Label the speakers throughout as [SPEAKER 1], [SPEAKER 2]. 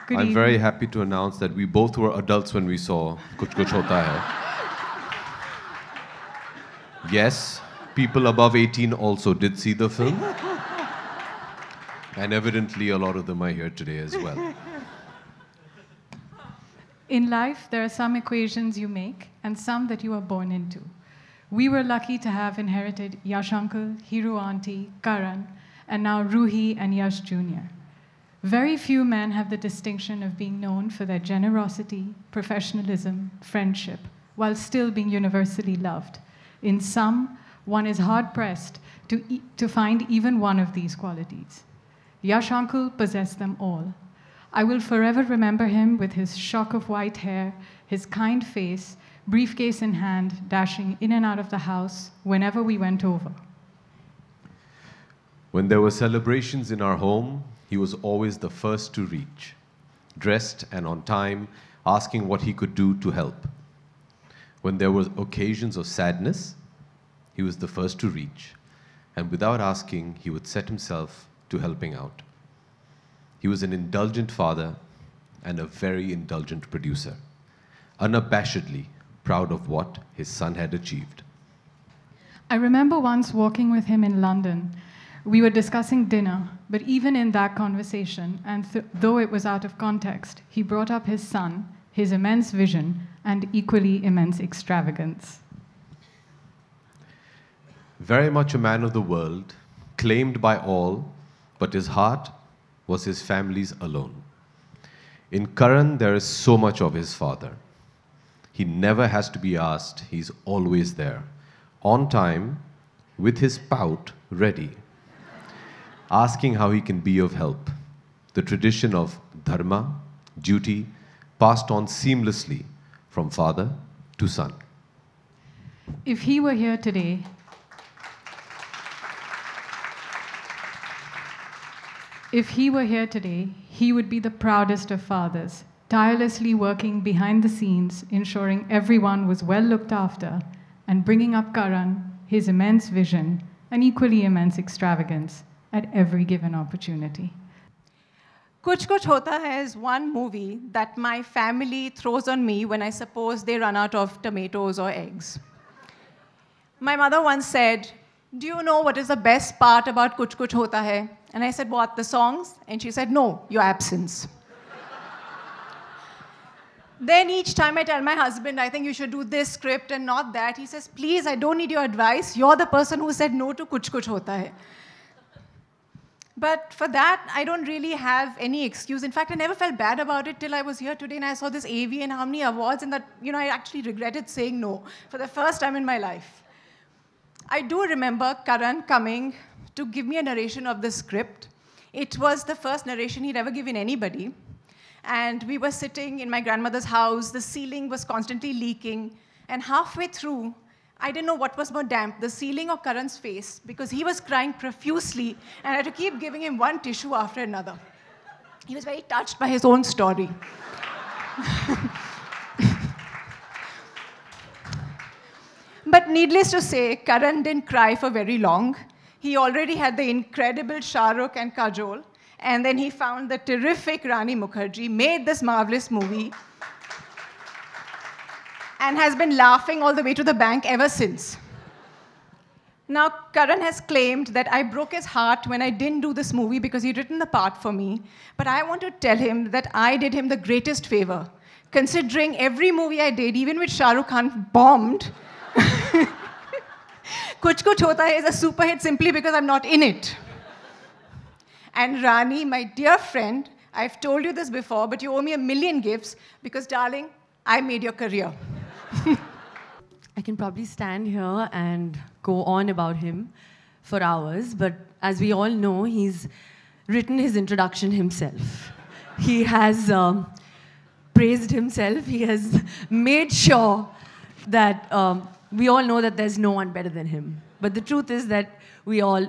[SPEAKER 1] Good
[SPEAKER 2] I'm
[SPEAKER 1] evening.
[SPEAKER 2] very happy to announce that we both were adults when we saw Kuch Kuch Hota Hai. Yes, people above 18 also did see the film. And evidently, a lot of them are here today as well.
[SPEAKER 1] In life, there are some equations you make and some that you are born into. We were lucky to have inherited Yash Uncle, Hiru Auntie, Karan, and now Ruhi and Yash Jr. Very few men have the distinction of being known for their generosity, professionalism, friendship, while still being universally loved. In some, one is hard-pressed to find even one of these qualities. Yash Uncle possessed them all. I will forever remember him with his shock of white hair, his kind face, briefcase in hand, dashing in and out of the house whenever we went over.
[SPEAKER 2] When there were celebrations in our home, he was always the first to reach, dressed and on time, asking what he could do to help. When there were occasions of sadness, he was the first to reach, and without asking, he would set himself to helping out. He was an indulgent father and a very indulgent producer, unabashedly proud of what his son had achieved.
[SPEAKER 1] I remember once walking with him in London. We were discussing dinner, but even in that conversation, and though it was out of context, he brought up his son, his immense vision, and equally immense extravagance.
[SPEAKER 2] Very much a man of the world, claimed by all, but his heart was his family's alone. In Karan, there is so much of his father. He never has to be asked, he's always there, on time, with his pout ready, asking how he can be of help. The tradition of dharma, duty, passed on seamlessly from father to son.
[SPEAKER 1] If he were here today, he would be the proudest of fathers, tirelessly working behind the scenes, ensuring everyone was well looked after, and bringing up Karan, his immense vision, and equally immense extravagance, at every given opportunity.
[SPEAKER 3] Kuch Kuch Hota Hai is one movie that my family throws on me when I suppose they run out of tomatoes or eggs. My mother once said, "Do you know what is the best part about Kuch Kuch Hota Hai?" And I said, "What, the songs?" And she said, "No, your absence." Then each time I tell my husband, I think you should do this script and not that, he says, "Please, I don't need your advice. You're the person who said no to Kuch Kuch Hota Hai." But for that, I don't really have any excuse. In fact, I never felt bad about it till I was here today and I saw this AV and how many awards, and that, I actually regretted saying no for the first time in my life. I do remember Karan coming to give me a narration of the script. It was the first narration he'd ever given anybody. And we were sitting in my grandmother's house. The ceiling was constantly leaking. And halfway through, I didn't know what was more damp, the ceiling or Karan's face, because he was crying profusely, and I had to keep giving him one tissue after another. He was very touched by his own story. But needless to say, Karan didn't cry for very long. He already had the incredible Shah Rukh and Kajol, and then he found the terrific Rani Mukherjee, made this marvelous movie, and has been laughing all the way to the bank ever since. Now, Karan has claimed that I broke his heart when I didn't do this movie because he'd written the part for me, but I want to tell him that I did him the greatest favor, considering every movie I did, even with Shah Rukh Khan, bombed. Kuch Kuch Hota Hai is a super hit simply because I'm not in it. And Rani, my dear friend, I've told you this before, but you owe me 1,000,000 gifts because, darling, I made your career.
[SPEAKER 4] I can probably stand here and go on about him for hours, but as we all know, he's written his introduction himself. He has praised himself. He has made sure that we all know that there's no one better than him. But the truth is that we all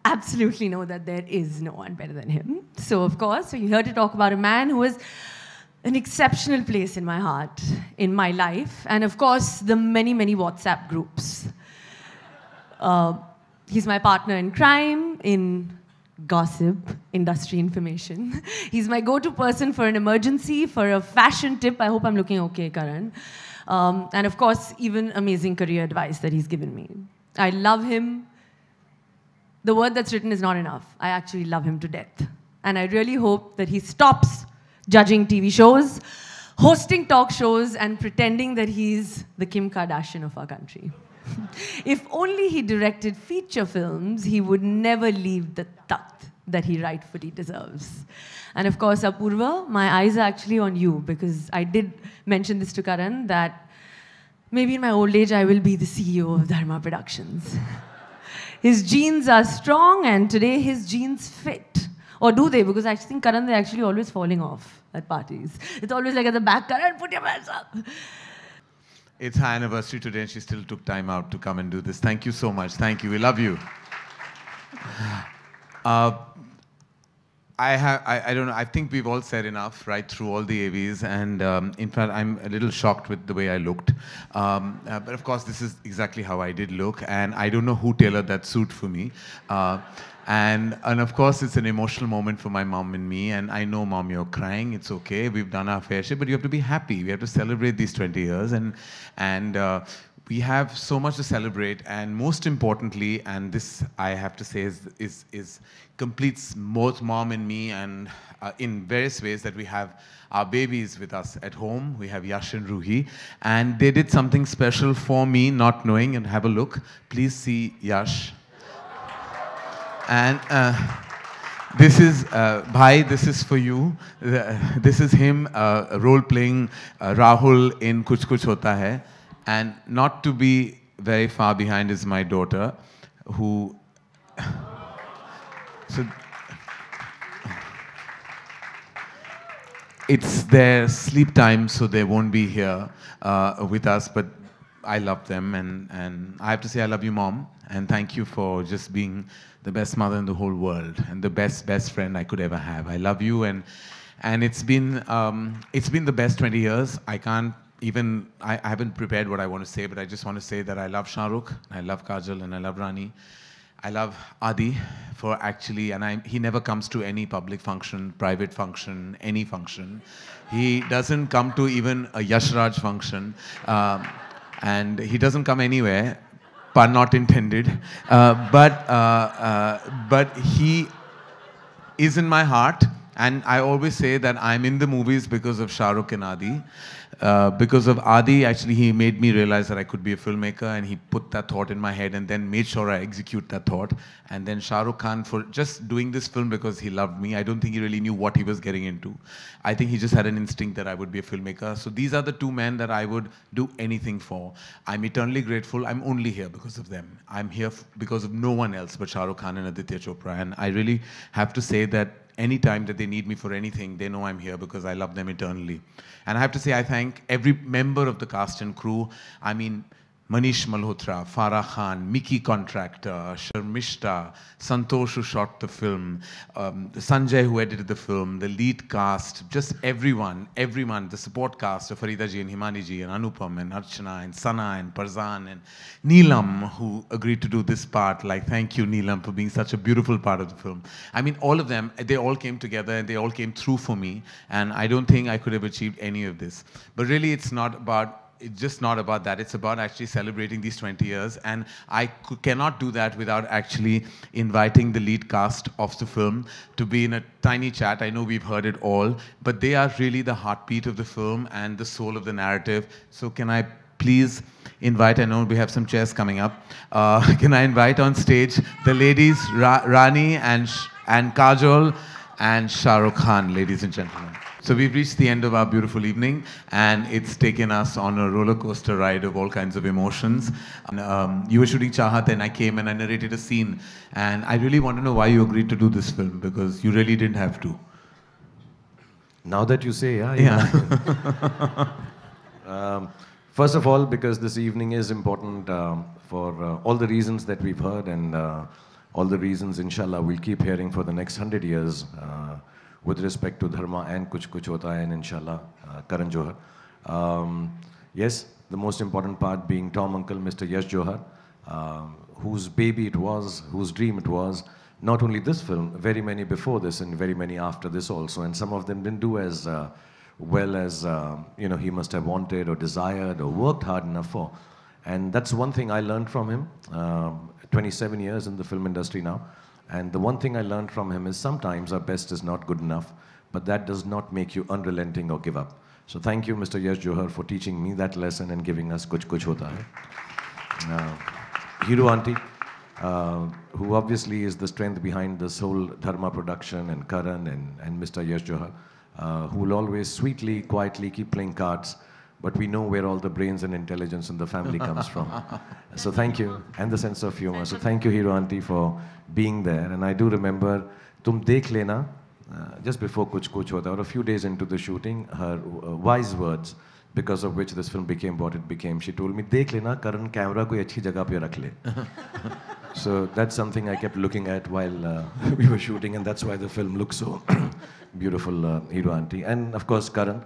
[SPEAKER 4] absolutely know that there is no one better than him. So, of course, we're here to talk about a man who is an exceptional place in my heart, in my life, and of course, the many, many WhatsApp groups. He's my partner in crime, in gossip, industry information. He's my go-to person for an emergency, for a fashion tip. I hope I'm looking okay, Karan. And of course, even amazing career advice that he's given me. I love him. The word that's written is not enough. I actually love him to death. And I really hope that he stops judging TV shows, hosting talk shows, and pretending that he's the Kim Kardashian of our country. If only he directed feature films, he would never leave the tat that he rightfully deserves. And of course, Apurva, my eyes are actually on you, because I did mention this to Karan, that maybe in my old age I will be the CEO of Dharma Productions. His genes are strong, and today his genes fit. Or do they? Because I think, Karan, they're actually always falling off at parties. It's always like at the back, Karan, put your hands up.
[SPEAKER 5] It's her anniversary today, and she still took time out to come and do this. Thank you so much. Thank you. We love you. I don't know. I think we've all said enough, right, through all the AVs. And in fact, I'm a little shocked with the way I looked. But of course, this is exactly how I did look. And I don't know who tailored that suit for me. And of course, it's an emotional moment for my mom and me. And I know, Mom, you're crying. It's okay. We've done our fair share. But you have to be happy. We have to celebrate these 20 years. And we have so much to celebrate. And most importantly, and this I have to say is completes both Mom and me, and in various ways, that we have our babies with us at home. We have Yash and Ruhi. And they did something special for me, not knowing. And have a look. Please see Yash. And this is, Bhai, this is for you. This is him role-playing Rahul in Kuch Kuch Hota Hai. And not to be very far behind is my daughter, who... So, it's their sleep time, so they won't be here with us, but I love them. And I have to say I love you, Mom. And thank you for just being the best mother in the whole world and the best friend I could ever have. I love you, and it's been the best 20 years. I haven't prepared what I want to say, but I just want to say that I love Shah Rukh, I love Kajol, and I love Rani. I love Adi for actually, and he never comes to any public function, private function, any function. He doesn't come to even a Yash Raj function, and he doesn't come anywhere. Pun not intended, but he is in my heart, and I always say that I'm in the movies because of Shah Rukh and Adi. Because of Adi, actually, he made me realize that I could be a filmmaker, and he put that thought in my head and then made sure I execute that thought. And then Shah Rukh Khan for just doing this film because he loved me. I don't think he really knew what he was getting into. I think he just had an instinct that I would be a filmmaker. So these are the two men that I would do anything for. I'm eternally grateful. I'm only here because of them. I'm here because of no one else but Shah Rukh Khan and Aditya Chopra. And I really have to say that anytime that they need me for anything, they know I'm here because I love them eternally. And I have to say, I thank every member of the cast and crew. I mean, Manish Malhotra, Farah Khan, Mickey Contractor, Sharmishta, Santosh who shot the film, Sanjay who edited the film, the lead cast, just everyone, the support cast of Farida ji and Himani ji and Anupam and Archana and Sana and Parzan and Neelam who agreed to do this part. Like, thank you, Neelam, for being such a beautiful part of the film. I mean, all of them, they all came together and they all came through for me. And I don't think I could have achieved any of this. But really, it's just not about that. It's about actually celebrating these 20 years. And I cannot do that without actually inviting the lead cast of the film to be in a tiny chat. I know we've heard it all, but they are really the heartbeat of the film and the soul of the narrative. So can I please invite, I know we have some chairs coming up. Can I invite on stage the ladies, Rani and Kajol and Shah Rukh Khan, ladies and gentlemen. So we've reached the end of our beautiful evening, and it's taken us on a roller coaster ride of all kinds of emotions. You were shooting Chahat, and I came and I narrated a scene, and I really want to know why you agreed to do this film, because you really didn't have to.
[SPEAKER 6] Now that you say,
[SPEAKER 5] yeah.
[SPEAKER 6] First of all, because this evening is important for all the reasons that we've heard, and all the reasons, inshallah, we'll keep hearing for the next 100 years. With respect to Dharma and Kuch Kuch Hota Hai and inshallah, Karan Johar. Yes, the most important part being Tom Uncle, Mr. Yash Johar, whose baby it was, whose dream it was. not only this film, very many before this and very many after this also. And some of them didn't do as well as he must have wanted or desired or worked hard enough for. And that's one thing I learned from him. 27 years in the film industry now. And the one thing I learned from him is sometimes our best is not good enough, but that does not make you unrelenting or give up. So thank you, Mr. Yash Johar, for teaching me that lesson and giving us Kuch Kuch Hota Hai. Hero Auntie, who obviously is the strength behind this whole Dharma production, and Karan and Mr. Yash Johar, who will always sweetly, quietly keep playing cards, but we know where all the brains and intelligence in the family comes from. So thank you, and the sense of humor. So thank you, Hero Auntie, for being there. And I do remember, Tum Dekh Lena, just before Kuch Kuch Hota, or a few days into the shooting, her wise words, because of which this film became what it became. She told me, Dekh Lena, Karan camera koi achhi jagah pe rakh le. So that's something I kept looking at while we were shooting, and that's why the film looks so beautiful, Hero Auntie. And of course, Karan.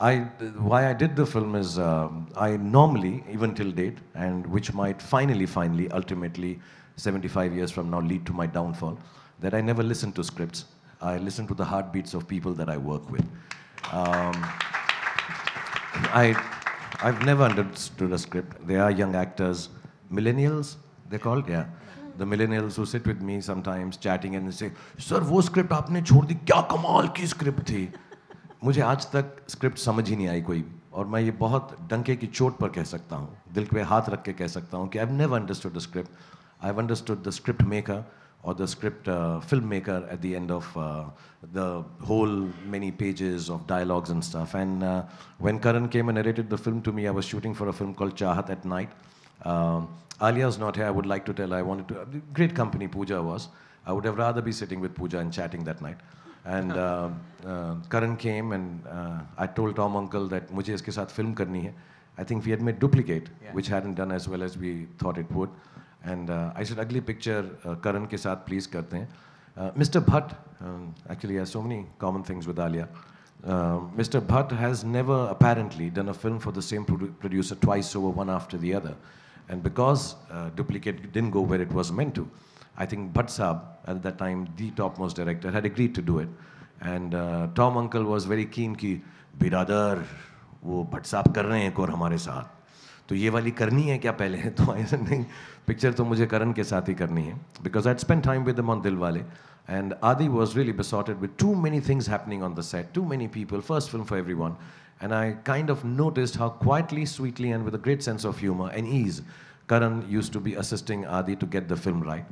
[SPEAKER 6] Why I did the film is, I normally, even till date, and which might finally, ultimately, 75 years from now lead to my downfall, that I never listen to scripts. I listen to the heartbeats of people that I work with. I've never understood a script. There are young actors, millennials, they're called, yeah. The millennials who sit with me sometimes chatting and say, "Sir, वो script आपने छोड़ दी, क्या कमाल की script थी." मुझे आज तक स्क्रिप्ट समझ ही नहीं आई कोई भी, और मैं ये बहुत डंके की चोट पर कह सकता हूँ, दिल पे हाथ रख के कह सकता हूँ कि I've never understood the script. I've understood the script maker or the script filmmaker at the end of the whole many pages of dialogues and stuff. And when Karan came and narrated the film to me, I was shooting for a film called Chahat at night. Alia's not here. I would like to tell her I wanted to. Great company Pooja was. I would have rather be sitting with Pooja and chatting that night. And Karan came and I told Tom Uncle that मुझे इसके साथ film करनी है. I think we had made Duplicate, which hadn't done as well as we thought it would. And I said, ugly picture Karan के साथ please करते हैं. Mr. Bhatt actually has so many common things with Alia. Mr. Bhatt has never apparently done a film for the same producer twice over, one after the other. And because Duplicate didn't go where it was meant to, I think Bhatt Saab, at that time the topmost director, had agreed to do it. And Tom Uncle was very keen कि बिरादर वो Bhatt Saab कर रहे हैं एक और हमारे साथ, तो ये वाली करनी है क्या पहले? तो I said नहीं, पिक्चर तो मुझे करण के साथ ही करनी है, because I'd spent time with him on Dilwale. And Adi was really besotted with too many things happening on the set, too many people, first film for everyone. And I kind of noticed how quietly, sweetly, and with a great sense of humor and ease, Karan used to be assisting Adi to get the film right.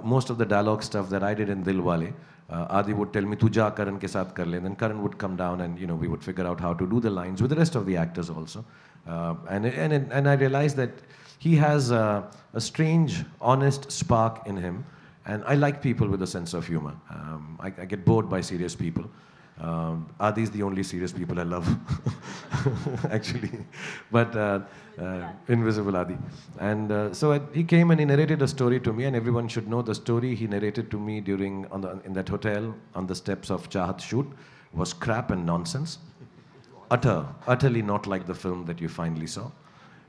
[SPEAKER 6] Most of the dialogue stuff that I did in Dilwale, Adi would tell me, "Tu ja Karan ke saath kar le." And then Karan would come down and we would figure out how to do the lines with the rest of the actors also. And I realized that he has a strange, honest spark in him. And I like people with a sense of humor. I get bored by serious people. Adi is the only serious people I love, actually. But Invisible Adi. And so he came and he narrated a story to me, and everyone should know the story he narrated to me in that hotel on the steps of Chahat shoot was crap and nonsense. Utterly not like the film that you finally saw.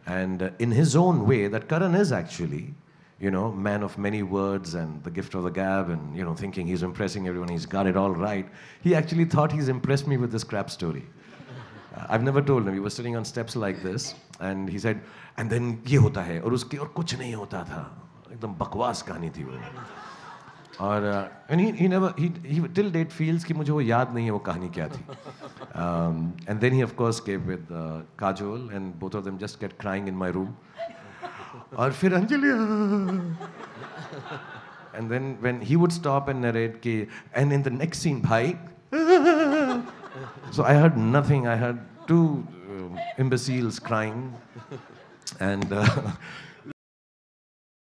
[SPEAKER 6] And in his own way, that Karan is actually, man of many words and the gift of the gab, and thinking he's impressing everyone, he's got it all right. He actually thought he's impressed me with this crap story. I've never told him. He was sitting on steps like this, and he said, "And then ये होता है, और उसके और कुछ नहीं होता था." एकदम बकवास कहानी थी वो. And he till date feels कि मुझे वो याद नहीं है वो कहानी क्या थी. And then he of course came with Kajol, and both of them just kept crying in my room. और फिर Anjali, and then when he would stop and narrate कि, and in the next scene भाई, so I heard nothing. I heard two imbeciles crying, and